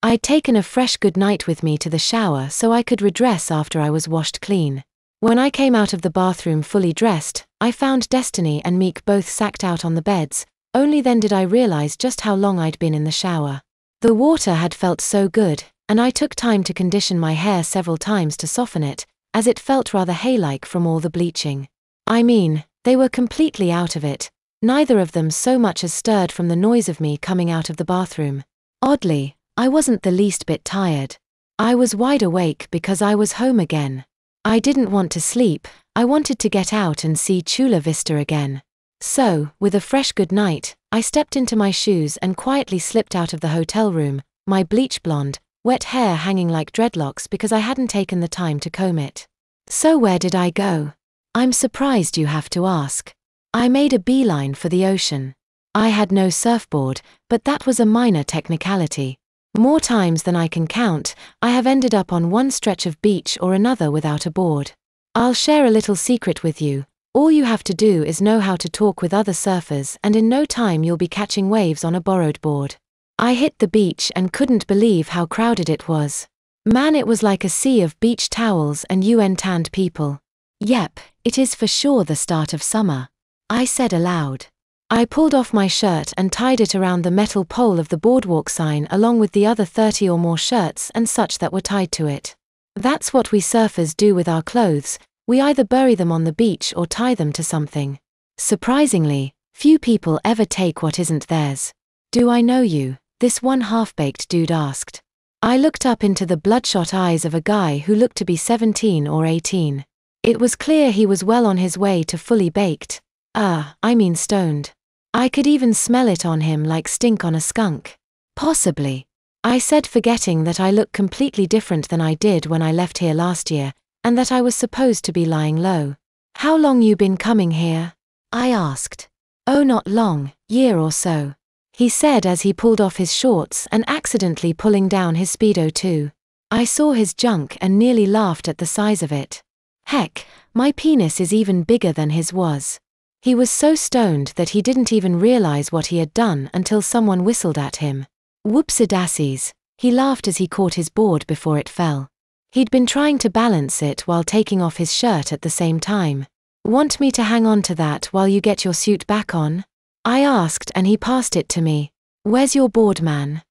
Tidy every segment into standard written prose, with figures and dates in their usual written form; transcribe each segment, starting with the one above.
I'd taken a fresh goodnight with me to the shower so I could redress after I was washed clean. When I came out of the bathroom fully dressed, I found Destiny and Meek both sacked out on the beds. Only then did I realize just how long I'd been in the shower. The water had felt so good, and I took time to condition my hair several times to soften it, as it felt rather hay-like from all the bleaching. I mean, they were completely out of it, neither of them so much as stirred from the noise of me coming out of the bathroom. Oddly, I wasn't the least bit tired. I was wide awake because I was home again. I didn't want to sleep, I wanted to get out and see Chula Vista again. So, with a fresh good night, I stepped into my shoes and quietly slipped out of the hotel room, my bleach blonde, wet hair hanging like dreadlocks because I hadn't taken the time to comb it. So where did I go? I'm surprised you have to ask. I made a beeline for the ocean. I had no surfboard, but that was a minor technicality. More times than I can count, I have ended up on one stretch of beach or another without a board. I'll share a little secret with you. All you have to do is know how to talk with other surfers, and in no time you'll be catching waves on a borrowed board. I hit the beach and couldn't believe how crowded it was. Man, it was like a sea of beach towels and UN-tanned people. Yep, it is for sure the start of summer, I said aloud. I pulled off my shirt and tied it around the metal pole of the boardwalk sign along with the other 30 or more shirts and such that were tied to it. That's what we surfers do with our clothes, we either bury them on the beach or tie them to something. Surprisingly, few people ever take what isn't theirs. Do I know you? This one half-baked dude asked. I looked up into the bloodshot eyes of a guy who looked to be 17 or 18. It was clear he was well on his way to fully baked. I mean stoned. I could even smell it on him like stink on a skunk. Possibly, I said, forgetting that I look completely different than I did when I left here last year, and that I was supposed to be lying low. How long you been coming here? I asked. Oh, not long, year or so, he said as he pulled off his shorts and accidentally pulling down his Speedo too. I saw his junk and nearly laughed at the size of it. Heck, my penis is even bigger than his was. He was so stoned that he didn't even realize what he had done until someone whistled at him. Whoopsie-daisies, he laughed as he caught his board before it fell. He'd been trying to balance it while taking off his shirt at the same time. Want me to hang on to that while you get your suit back on? I asked, and he passed it to me. Where's your board, man?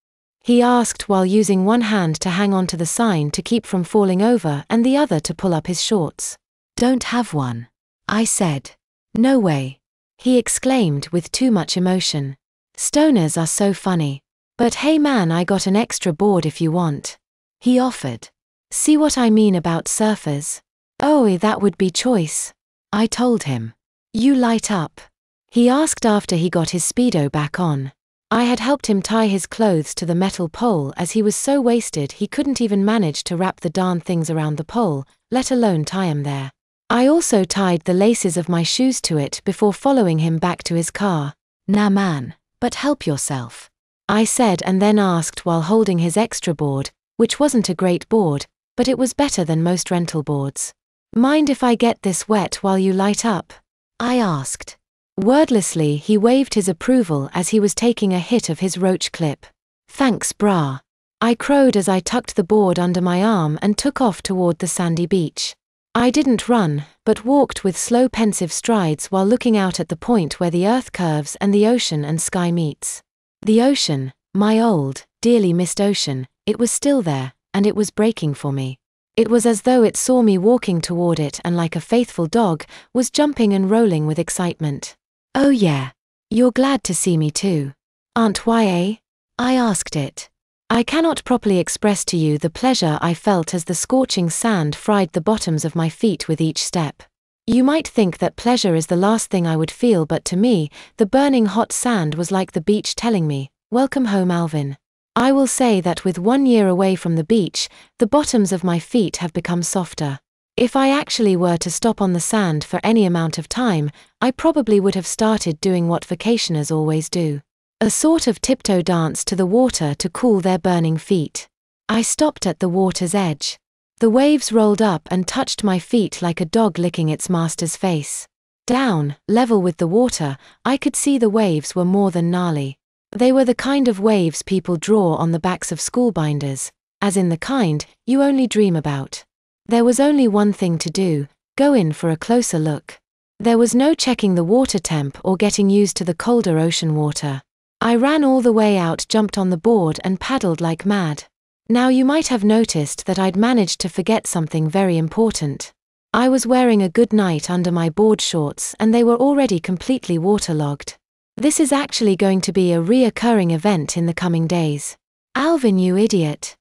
He asked while using one hand to hang on to the sign to keep from falling over and the other to pull up his shorts. Don't have one, I said. No way, he exclaimed with too much emotion. Stoners are so funny. But hey man, I got an extra board if you want, he offered. See what I mean about surfers? Oh, that would be choice, I told him. You light up, he asked after he got his Speedo back on. I had helped him tie his clothes to the metal pole as he was so wasted he couldn't even manage to wrap the darn things around the pole, let alone tie 'em there. I also tied the laces of my shoes to it before following him back to his car. Nah man, but help yourself, I said, and then asked while holding his extra board, which wasn't a great board, but it was better than most rental boards. Mind if I get this wet while you light up? I asked. Wordlessly he waved his approval as he was taking a hit of his roach clip. Thanks brah, I crowed as I tucked the board under my arm and took off toward the sandy beach. I didn't run, but walked with slow pensive strides while looking out at the point where the earth curves and the ocean and sky meets. The ocean, my old, dearly missed ocean, it was still there, and it was breaking for me. It was as though it saw me walking toward it and like a faithful dog, was jumping and rolling with excitement. Oh yeah, you're glad to see me too, aren't you? I asked it. I cannot properly express to you the pleasure I felt as the scorching sand fried the bottoms of my feet with each step. You might think that pleasure is the last thing I would feel, but to me, the burning hot sand was like the beach telling me, welcome home Alvin. I will say that with 1 year away from the beach, the bottoms of my feet have become softer. If I actually were to stop on the sand for any amount of time, I probably would have started doing what vacationers always do. A sort of tiptoe dance to the water to cool their burning feet. I stopped at the water's edge. The waves rolled up and touched my feet like a dog licking its master's face. Down, level with the water, I could see the waves were more than gnarly. They were the kind of waves people draw on the backs of school binders, as in the kind you only dream about. There was only one thing to do: go in for a closer look. There was no checking the water temp or getting used to the colder ocean water. I ran all the way out, jumped on the board and paddled like mad. Now you might have noticed that I'd managed to forget something very important. I was wearing a good night under my board shorts and they were already completely waterlogged. This is actually going to be a reoccurring event in the coming days. Alvin, you idiot,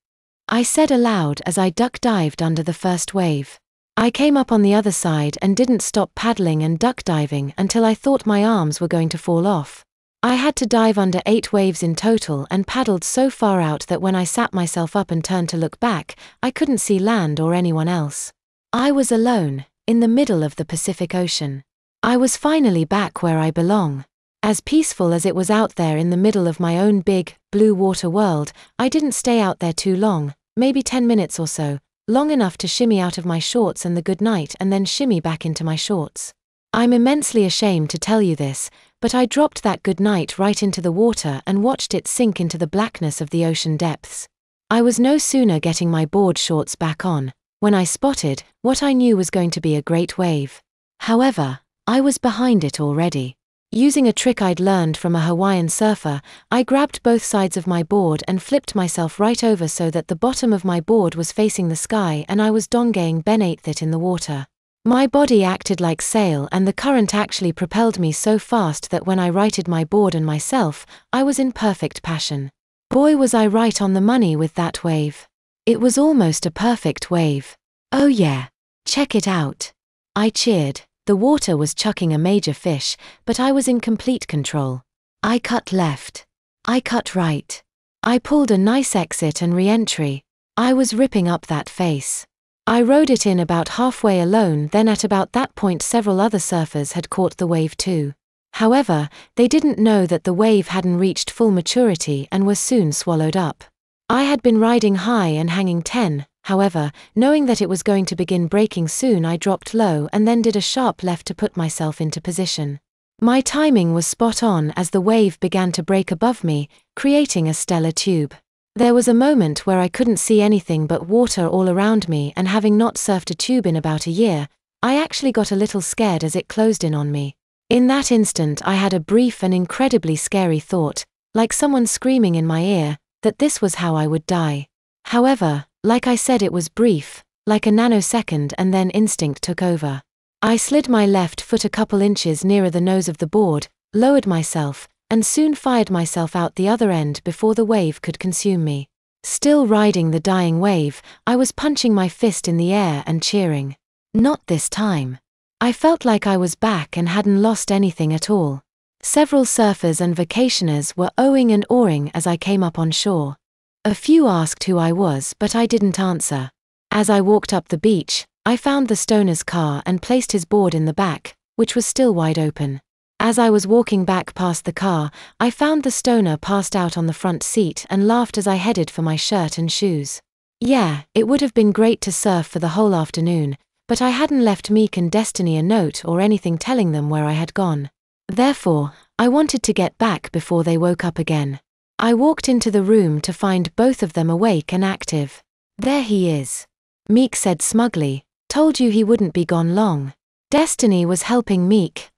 I said aloud as I duck dived under the first wave. I came up on the other side and didn't stop paddling and duck diving until I thought my arms were going to fall off. I had to dive under 8 waves in total and paddled so far out that when I sat myself up and turned to look back, I couldn't see land or anyone else. I was alone, in the middle of the Pacific Ocean. I was finally back where I belong. As peaceful as it was out there in the middle of my own big, blue water world, I didn't stay out there too long, maybe 10 minutes or so, long enough to shimmy out of my shorts and the good night and then shimmy back into my shorts. I'm immensely ashamed to tell you this, but I dropped that good night right into the water and watched it sink into the blackness of the ocean depths. I was no sooner getting my board shorts back on, when I spotted what I knew was going to be a great wave. However, I was behind it already. Using a trick I'd learned from a Hawaiian surfer, I grabbed both sides of my board and flipped myself right over so that the bottom of my board was facing the sky and I was dongaying Ben-8th in the water. My body acted like sail and the current actually propelled me so fast that when I righted my board and myself, I was in perfect passion. Boy, was I right on the money with that wave. It was almost a perfect wave. Oh yeah, check it out. I cheered. The water was chucking a major fish, but I was in complete control. I cut left. I cut right. I pulled a nice exit and re-entry. I was ripping up that face. I rode it in about halfway alone, then at about that point several other surfers had caught the wave too. However, they didn't know that the wave hadn't reached full maturity and were soon swallowed up. I had been riding high and hanging 10. However, knowing that it was going to begin breaking soon, I dropped low and then did a sharp left to put myself into position. My timing was spot on as the wave began to break above me, creating a stellar tube. There was a moment where I couldn't see anything but water all around me, and having not surfed a tube in about a year, I actually got a little scared as it closed in on me. In that instant I had a brief and incredibly scary thought, like someone screaming in my ear, that this was how I would die. However, like I said, it was brief, like a nanosecond, and then instinct took over. I slid my left foot a couple inches nearer the nose of the board, lowered myself, and soon fired myself out the other end before the wave could consume me. Still riding the dying wave, I was punching my fist in the air and cheering. Not this time. I felt like I was back and hadn't lost anything at all. Several surfers and vacationers were ohing and awing as I came up on shore. A few asked who I was, but I didn't answer. As I walked up the beach, I found the stoner's car and placed his board in the back, which was still wide open. As I was walking back past the car, I found the stoner passed out on the front seat and laughed as I headed for my shirt and shoes. Yeah, it would have been great to surf for the whole afternoon, but I hadn't left Meek and Destiny a note or anything telling them where I had gone. Therefore, I wanted to get back before they woke up again. I walked into the room to find both of them awake and active. There he is, Meek said smugly. Told you he wouldn't be gone long. Destiny was helping Meek,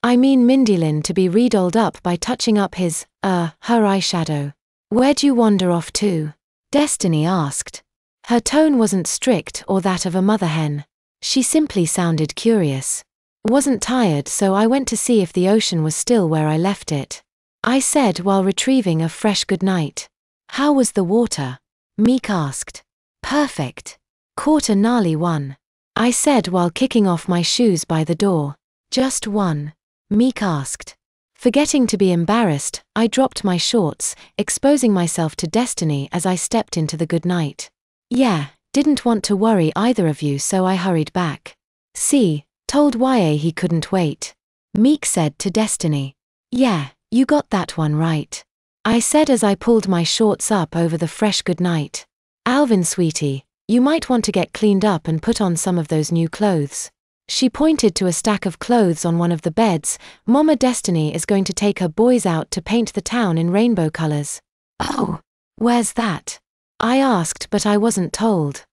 Mindylin, to be re-dolled up by touching up her eyeshadow. Where'd you wander off to? Destiny asked. Her tone wasn't strict or that of a mother hen. She simply sounded curious. Wasn't tired, so I went to see if the ocean was still where I left it, I said while retrieving a fresh goodnight. How was the water? Meek asked. Perfect. Caught a gnarly one, I said while kicking off my shoes by the door. Just one? Meek asked. Forgetting to be embarrassed, I dropped my shorts, exposing myself to Destiny as I stepped into the goodnight. Yeah, didn't want to worry either of you, so I hurried back. See, told YA he couldn't wait, Meek said to Destiny. Yeah, you got that one right, I said as I pulled my shorts up over the fresh goodnight. Alvin, sweetie, you might want to get cleaned up and put on some of those new clothes. She pointed to a stack of clothes on one of the beds. Mama Destiny is going to take her boys out to paint the town in rainbow colors. Oh, where's that? I asked, but I wasn't told.